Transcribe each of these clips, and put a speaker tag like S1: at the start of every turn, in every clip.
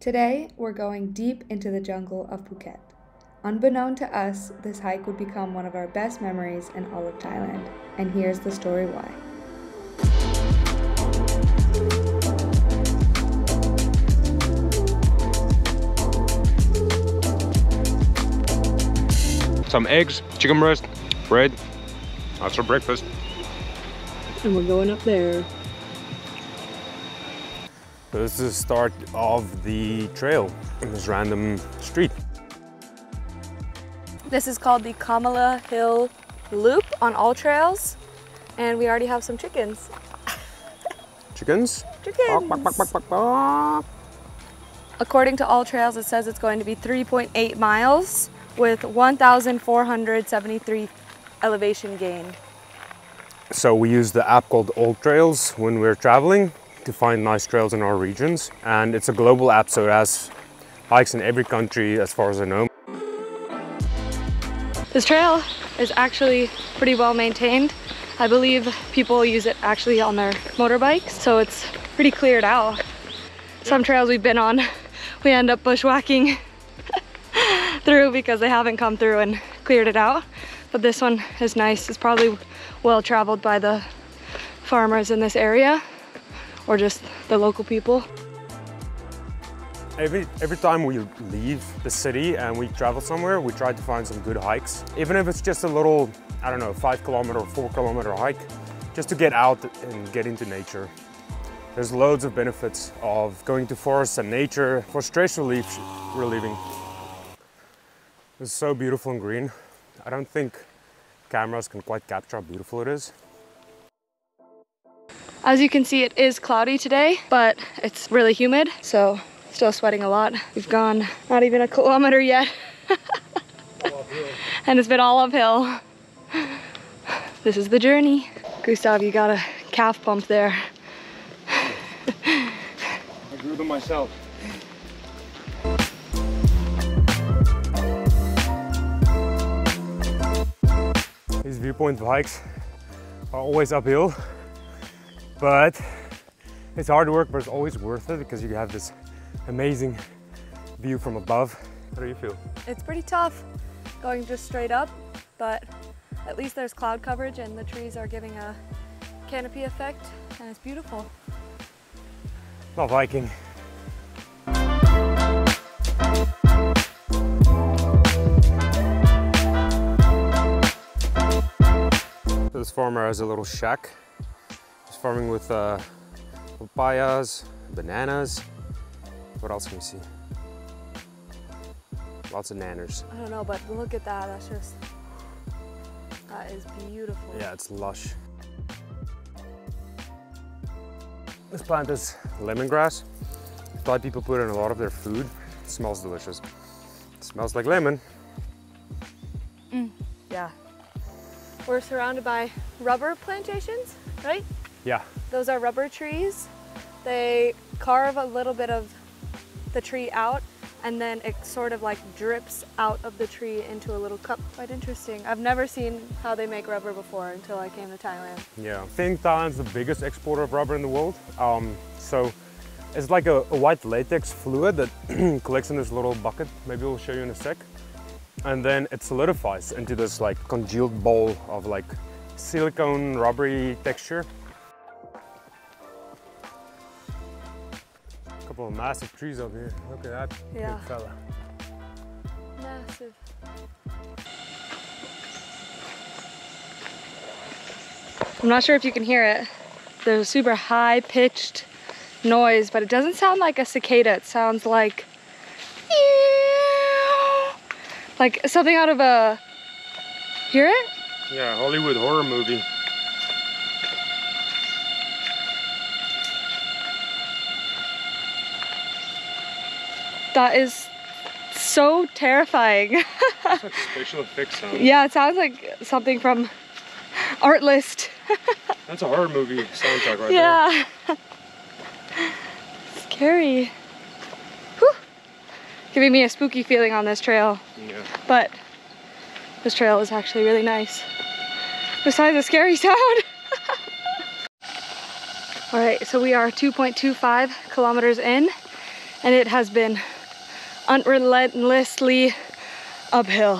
S1: Today, we're going deep into the jungle of Phuket. Unbeknown to us, this hike would become one of our best memories in all of Thailand. And here's the story why.
S2: Some eggs, chicken breast, bread. That's our breakfast.
S3: And we're going up there.
S2: So this is the start of the trail in this random street.
S3: This is called the Kamala Hill Loop on all trails. And we already have some chickens.
S2: Chickens?
S3: Chickens!
S2: Bark, bark, bark, bark, bark.
S3: According to all trails, it says it's going to be 3.8 miles with 1,473 elevation gain.
S2: So we use the app called All Trails when we're traveling to find nice trails in our regions. And it's a global app, so it has hikes in every country as far as I know.
S3: This trail is actually pretty well maintained. I believe people use it actually on their motorbikes, so it's pretty cleared out. Some trails we've been on, we end up bushwhacking through because they haven't come through and cleared it out. But this one is nice. It's probably well traveled by the farmers in this area or just the local people.
S2: Every time we leave the city and we travel somewhere, we try to find some good hikes. Even if it's just a little, I don't know, 5 kilometer or 4 kilometer hike, just to get out and get into nature. There's loads of benefits of going to forests and nature for stress relieving. It's so beautiful and green. I don't think cameras can quite capture how beautiful it is.
S3: As you can see, it is cloudy today, but it's really humid, so still sweating a lot. We've gone not even a kilometer yet. And it's been all uphill. This is the journey. Gustav, you got a calf pump there.
S2: I grew them myself. These viewpoint hikes are always uphill, but it's hard work, but it's always worth it because you have this amazing view from above. How do you feel?
S3: It's pretty tough going just straight up, but at least there's cloud coverage and the trees are giving a canopy effect and it's beautiful.
S2: Love hiking. This farmer has a little shack. He's farming with papayas, bananas. What else can you see? Lots of nanners.
S3: I don't know, but look at that. That is beautiful.
S2: Yeah, it's lush. This plant is lemongrass. Thai people put in a lot of their food. It smells delicious. It smells like lemon.
S3: Yeah. We're surrounded by rubber plantations, right?
S2: Yeah.
S3: Those are rubber trees. They carve a little bit of the tree out and then it sort of like drips out of the tree into a little cup. Quite interesting. I've never seen how they make rubber before until I came to Thailand.
S2: Yeah, I think Thailand's the biggest exporter of rubber in the world. So it's like a white latex fluid that collects in this little bucket. Maybe we'll show you in a sec. And then it solidifies into this like congealed ball of like silicone rubbery texture. A couple of massive trees over here. Look at that big fella.
S3: Massive. I'm not sure if you can hear it. There's a super high-pitched noise, but it doesn't sound like a cicada. It sounds like something out of a... Hear it?
S2: Yeah, Hollywood horror movie.
S3: That is so terrifying.
S2: It's like special effects sound.
S3: Yeah, it sounds like something from Artlist.
S2: That's a horror movie soundtrack right there.
S3: Yeah. Scary. Whew. Giving me a spooky feeling on this trail.
S2: Yeah.
S3: But this trail is actually really nice. Besides the scary sound. All right, so we are 2.25 kilometers in, and it has been unrelentlessly uphill.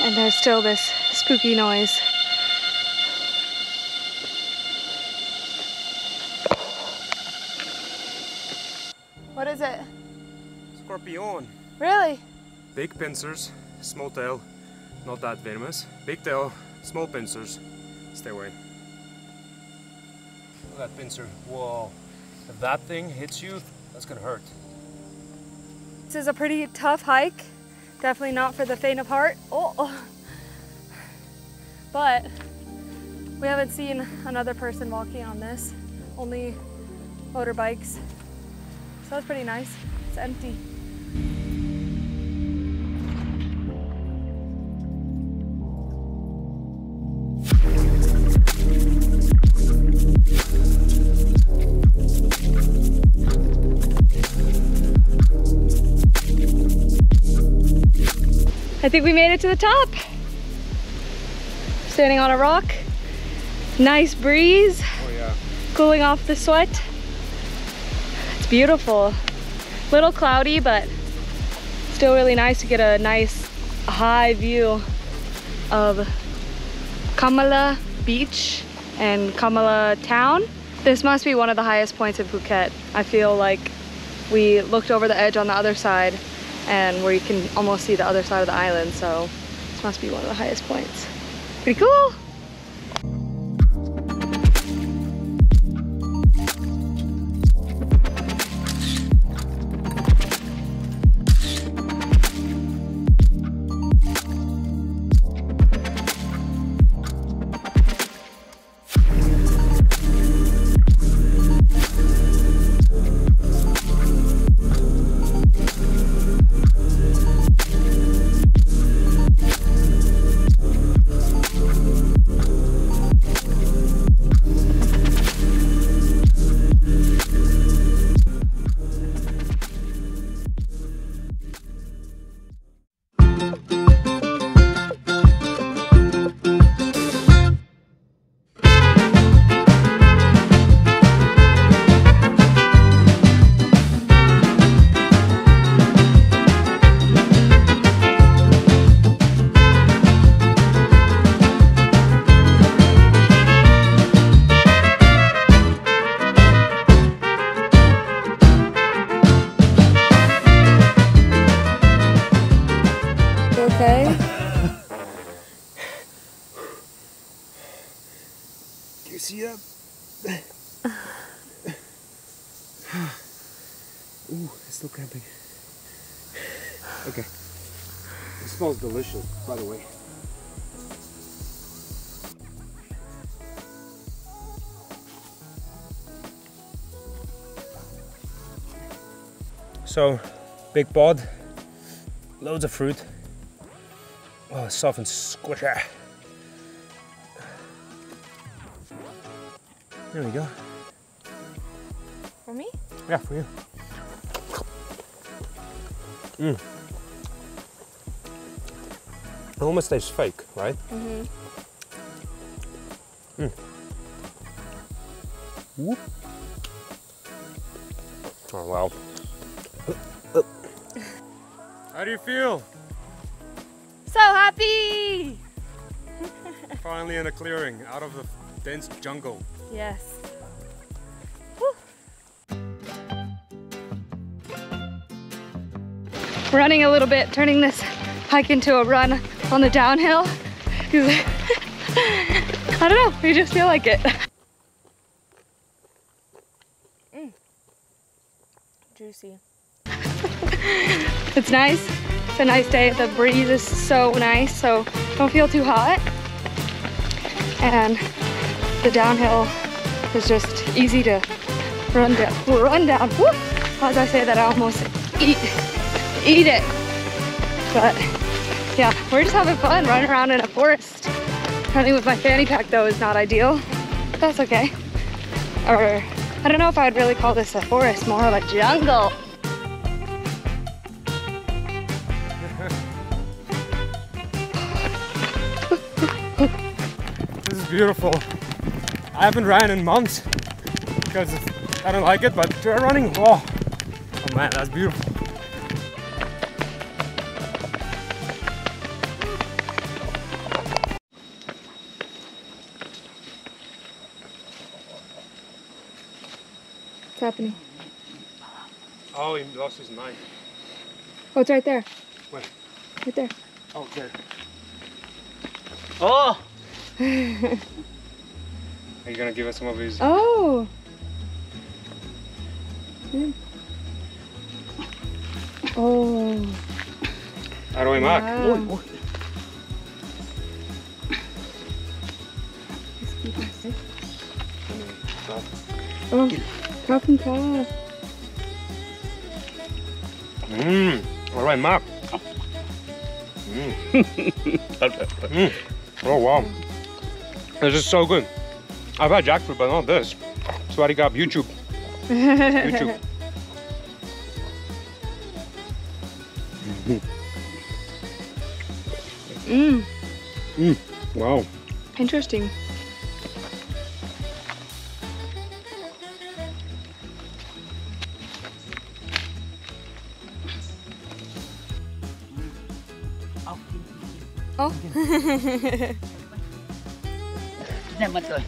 S3: And there's still this spooky noise. What is it?
S2: Scorpion.
S3: Really?
S2: Big pincers, small tail, not that venomous. Big tail, small pincers, stay away. Look at that pincer, whoa. If that thing hits you, that's gonna hurt.
S3: This is a pretty tough hike. Definitely not for the faint of heart. Oh. But we haven't seen another person walking on this, only motorbikes. So that's pretty nice. It's empty. I think we made it to the top. Standing on a rock. Nice breeze.
S2: Oh yeah.
S3: Cooling off the sweat. It's beautiful. Little cloudy, but still really nice to get a nice high view of Kamala Beach and Kamala Town. This must be one of the highest points in Phuket. I feel like we looked over the edge on the other side and where you can almost see the other side of the island, so this must be one of the highest points. Pretty cool! Okay.
S2: Can you see that? Ooh, it's still cramping. Okay. It smells delicious, by the way. So, big pod, loads of fruit. Oh, soft and squishy. There we go.
S3: For me?
S2: Yeah, for you. It almost tastes fake, right? Whoop. Oh, wow. How do you feel?
S3: So happy!
S2: Finally in a clearing, out of the dense jungle.
S3: Yes. Running a little bit, turning this hike into a run on the downhill. I don't know, we just feel like it. Juicy. It's nice. It's a nice day. The breeze is so nice, so don't feel too hot. And the downhill is just easy to run down. Whoop. As I say that, I almost eat it. But yeah, we're just having fun running around in a forest. Running with my fanny pack though is not ideal, but that's okay. Or I don't know if I'd really call this a forest, more of a jungle.
S2: This is beautiful. I haven't ran in months because I don't like it, but trail running, oh man, that's beautiful.
S3: What's happening?
S2: Oh, he lost his knife.
S3: Oh, it's right there.
S2: Where?
S3: Right there.
S2: Oh, there.
S4: Oh!
S2: Are you gonna give us some of his?
S3: Oh! Oh.
S2: How do we mark?
S3: Wow. Oh, calf and calf.
S2: All right, mark. Oh wow, this is so good. I've had jackfruit, but not this. Sweaty cup, YouTube. YouTube. Wow.
S3: Interesting. Oh.
S4: Này mất rồi.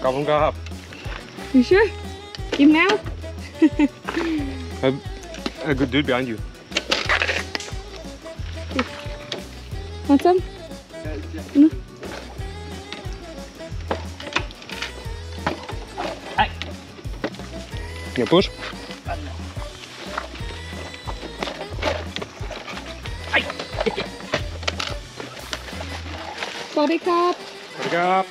S2: Cảm ơn các.
S3: You sure? Even now?
S2: A good dude behind you.
S3: Want some? No?
S2: You push?
S3: Body cup.
S2: Here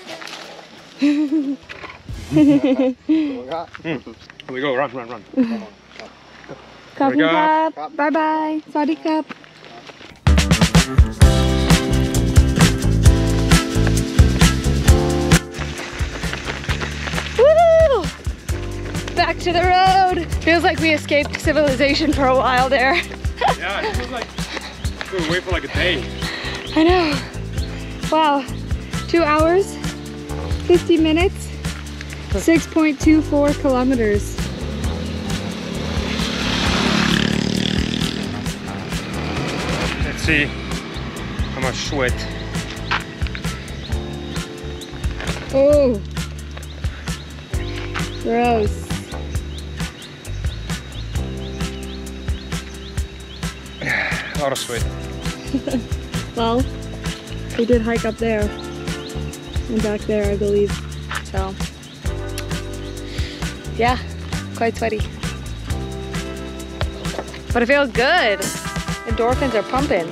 S2: we go, run.
S3: Cup and cup. Bye bye. Body cup. Woo! Back to the road. Feels like we escaped civilization for a while there.
S2: Yeah, it feels like we were away for like a day.
S3: I know. Wow. 2 hours, 50 minutes, 6.24 kilometers.
S2: Let's see how much sweat.
S3: Oh. Gross.
S2: A lot of sweat.
S3: Well, we did hike up there and back there, I believe. So, yeah, quite sweaty. But it feels good. Endorphins are pumping.